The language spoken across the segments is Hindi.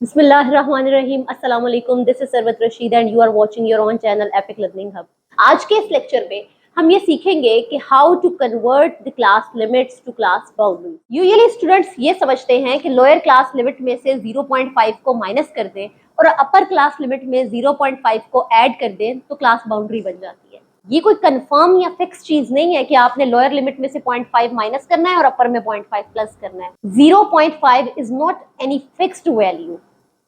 बिस्मिल्लाहिर्रहमानिर्रहीम अस्सलाम वालेकुम। This is Sarwat Rashid and you are watching your own channel Epic Learning Hub. आज के इस लेक्चर में हम ये सीखेंगे कि how to convert the class limits to class boundary. Usually students ये समझते हैं कि लोअर क्लास लिमिट में से 0.5 को माइनस कर दें और अपर क्लास लिमिट में 0.5 को ऐड कर दें तो क्लास बाउंड्री बन जाती है। ये कोई कंफर्म या फिक्स चीज नहीं है कि आपने लोअर लिमिट में से 0.5 माइनस करना है और अपर में 0.5 प्लस करना है। 0.5 is not any fixed value,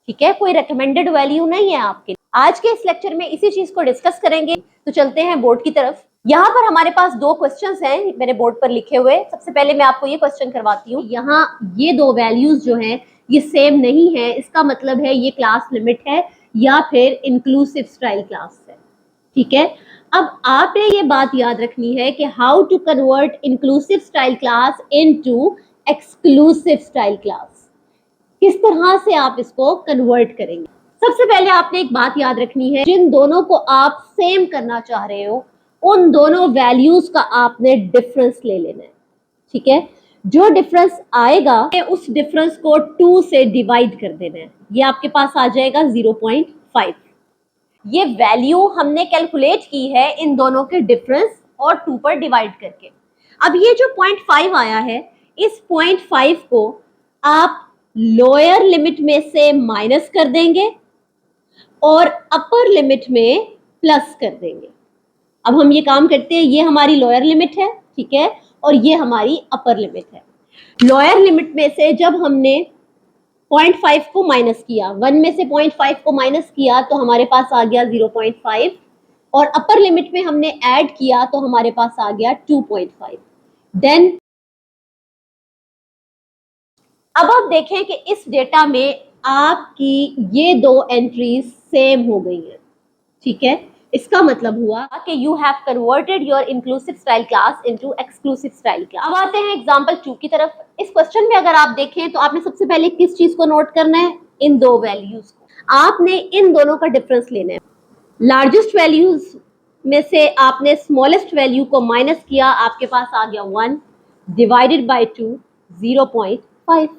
ठीक है, कोई रिकमेंडेड वैल्यू नहीं है आपके। आज के इस लेक्चर में इसी चीज को डिस्कस करेंगे। तो चलते हैं बोर्ड की तरफ। यहाँ पर हमारे पास दो क्वेश्चंस हैं मेरे बोर्ड पर लिखे हुए। सबसे पहले मैं आपको ये क्वेश्चन करवाती हूँ। यहाँ ये दो वैल्यूज जो हैं ये सेम नहीं है, इसका मतलब है ये क्लास लिमिट है या फिर इंक्लूसिव स्टाइल क्लास है, ठीक है। अब आपने ये बात याद रखनी है कि how to convert inclusive style class into exclusive style class, किस तरह से आप इसको कन्वर्ट करेंगे। सबसे पहले आपने एक बात याद रखनी है, जिन दोनों को आप सेम करना चाह रहे हो उन दोनों वैल्यूज का आपने डिफरेंस ले लेना है, ठीक है। जो डिफरेंस आएगा उस डिफरेंस को 2 से डिवाइड कर देना है। ये आपके पास आ जाएगा 0.5। ये वैल्यू हमने कैलकुलेट की है इन दोनों के डिफरेंस और 2 पर डिवाइड करके। अब ये जो 0.5 आया है, इस 0.5 को आप लोअर लिमिट में से माइनस कर देंगे और अपर लिमिट में प्लस कर देंगे। अब हम ये काम करते हैं, ये हमारी लोअर लिमिट है, ठीक है, और ये हमारी अपर लिमिट है। लोअर लिमिट में से जब हमने 0.5 को माइनस किया, 1 में से 0.5 को माइनस किया तो हमारे पास आ गया 0.5 और अपर लिमिट में हमने ऐड किया तो हमारे पास आ गया 2.5। देन अब आप देखें कि इस डेटा में आपकी ये दो एंट्रीज सेम हो गई है, ठीक है। इसका मतलब हुआ कि you have converted your inclusive style class into exclusive style class. अब आते हैं एग्जांपल 2 की तरफ। इस क्वेश्चन में अगर आप देखें तो आपने सबसे पहले किस चीज को नोट करना है, इन दो वैल्यूज को। आपने इन दोनों का डिफरेंस लेना है। लार्जेस्ट वैल्यूज में से आपने स्मॉलेस्ट वैल्यू को माइनस किया, आपके पास आ गया 1 डिवाइडेड बाय 2 0.5।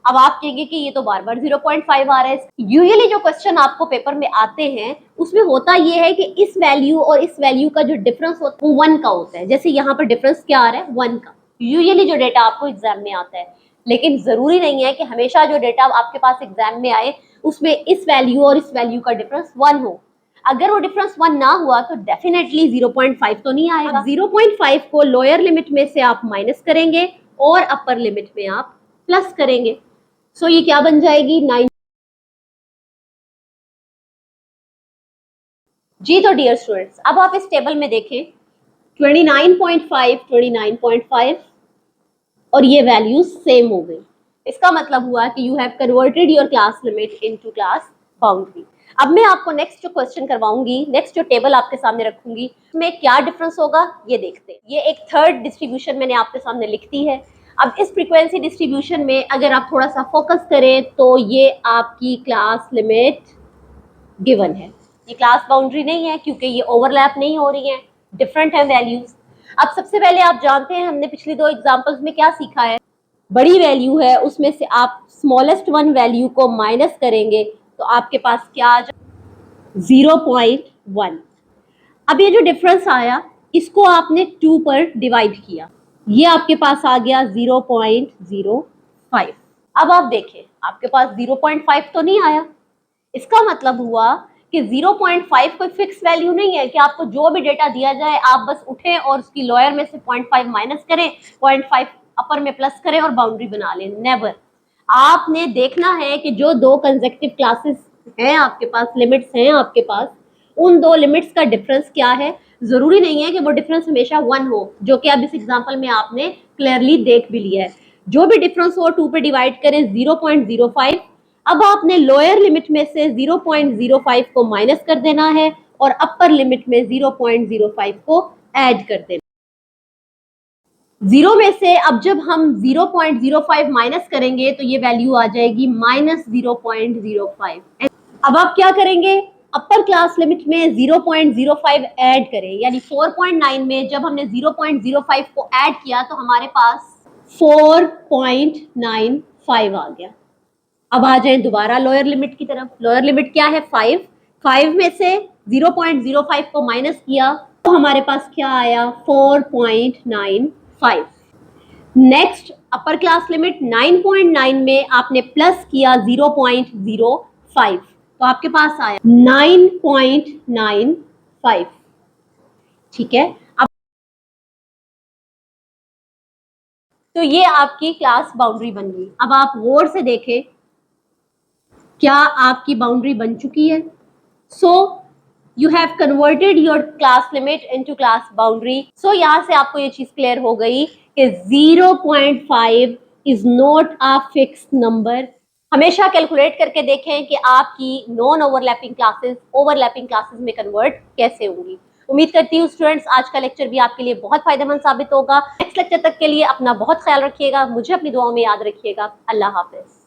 अब आप कहेंगे कि ये तो बार बार 0.5 आ रहा है। यूजुअली जो क्वेश्चन आपको पेपर में आते हैं उसमें होता ये है कि इस वैल्यू और इस वैल्यू का जो डिफरेंस होता है वो 1 का होता है। जैसे यहाँ पर डिफरेंस क्या आ रहा है, 1 का। यूजुअली जो डेटा आपको एग्जाम में आता है, लेकिन जरूरी नहीं है कि हमेशा जो डेटा आपके पास एग्जाम में आए उसमें इस वैल्यू और इस वैल्यू का डिफरेंस 1 हो। अगर वो डिफरेंस 1 ना हुआ तो डेफिनेटली 0.5 तो नहीं आएगा। 0.5 को लोअर लिमिट में से आप माइनस करेंगे और अपर लिमिट में आप प्लस करेंगे। सो ये क्या बन जाएगी, 9। जी तो डियर स्टूडेंट्स, अब आप इस टेबल में देखें 29.5 29.5 और ये वैल्यूज सेम हो गई। इसका मतलब हुआ कि you have converted your class limit into class boundary. अब मैं आपको नेक्स्ट जो क्वेश्चन करवाऊंगी, नेक्स्ट जो टेबल आपके सामने रखूंगी, उसमें क्या डिफरेंस होगा ये देखते हैं। ये एक थर्ड डिस्ट्रीब्यूशन मैंने आपके सामने लिख दी है। अब इस फ्रीक्वेंसी डिस्ट्रीब्यूशन में अगर आप थोड़ा सा फोकस करें तो ये आपकी क्लास लिमिट गिवन है। ये क्लास बाउंड्री नहीं है क्योंकि ये ओवरलैप नहीं हो रही है, डिफरेंट है वैल्यूज। अब सबसे पहले आप जानते हैं हमने पिछली दो एग्जांपल्स में क्या सीखा है, बड़ी वैल्यू है उसमें से आप स्मॉलेस्ट वन वैल्यू को माइनस करेंगे तो आपके पास क्या आ जाए, 0.1। अब ये जो डिफरेंस आया इसको आपने 2 पर डिवाइड किया, ये आपके पास आ गया 0.05। अब आप देखें आपके पास 0.5 तो नहीं आया। इसका मतलब हुआ कि 0.5 कोई फिक्स वैल्यू नहीं है कि आपको जो भी डेटा दिया जाए आप बस उठें और उसकी लोअर में से 0.5 माइनस करें, 0.5 अपर में प्लस करें और बाउंड्री बना लें। नेवर। आपने देखना है कि जो दो कंसेक्टिव क्लासेस हैं आपके पास, लिमिट्स हैं आपके पास, उन दो लिमिट्स का डिफरेंस क्या है। जरूरी नहीं है कि वो डिफरेंस हमेशा 1 हो, जो कि अब इस एग्जांपल में आपने क्लियरली देख भी लिया है। जो भी डिफरेंस हो 2 पे डिवाइड करें, 0.05। अब आपने लोअर लिमिट में से 0.05 को माइनस कर देना है और अपर लिमिट में 0.05 को ऐड कर देना। 0 में से अब जब हम 0.05 माइनस करेंगे तो ये वैल्यू आ जाएगी -0.05। अब आप क्या करेंगे, अपर क्लास लिमिट में 0.05 ऐड करें, यानी 4.9 में जब हमने 0.05 को ऐड किया तो हमारे पास 4.95 आ गया। अब आ जाए दोबारा लोअर लिमिट की तरफ। लोअर लिमिट क्या है? 5। 5 में से 0.05 को माइनस किया तो हमारे पास क्या आया? 4.95। नेक्स्ट अपर क्लास लिमिट 9.9 में आपने प्लस किया 0.05 तो आपके पास आया 9.95। ठीक है, अब तो ये आपकी क्लास बाउंड्री बन गई। अब आप गौर से देखें, क्या आपकी बाउंड्री बन चुकी है? So you have converted your class limit into class boundary. So यहाँ से आपको ये चीज क्लियर हो गई कि 0.5 is not a fixed number. हमेशा कैलकुलेट करके देखें कि आपकी non overlapping classes overlapping classes में कन्वर्ट कैसे होंगी। उम्मीद करती हूँ स्टूडेंट्स आज का लेक्चर भी आपके लिए बहुत फायदेमंद साबित होगा। नेक्स्ट लेक्चर तक के लिए अपना बहुत ख्याल रखिएगा, मुझे अपनी दुआओं में याद रखिएगा। अल्लाह हाफिज।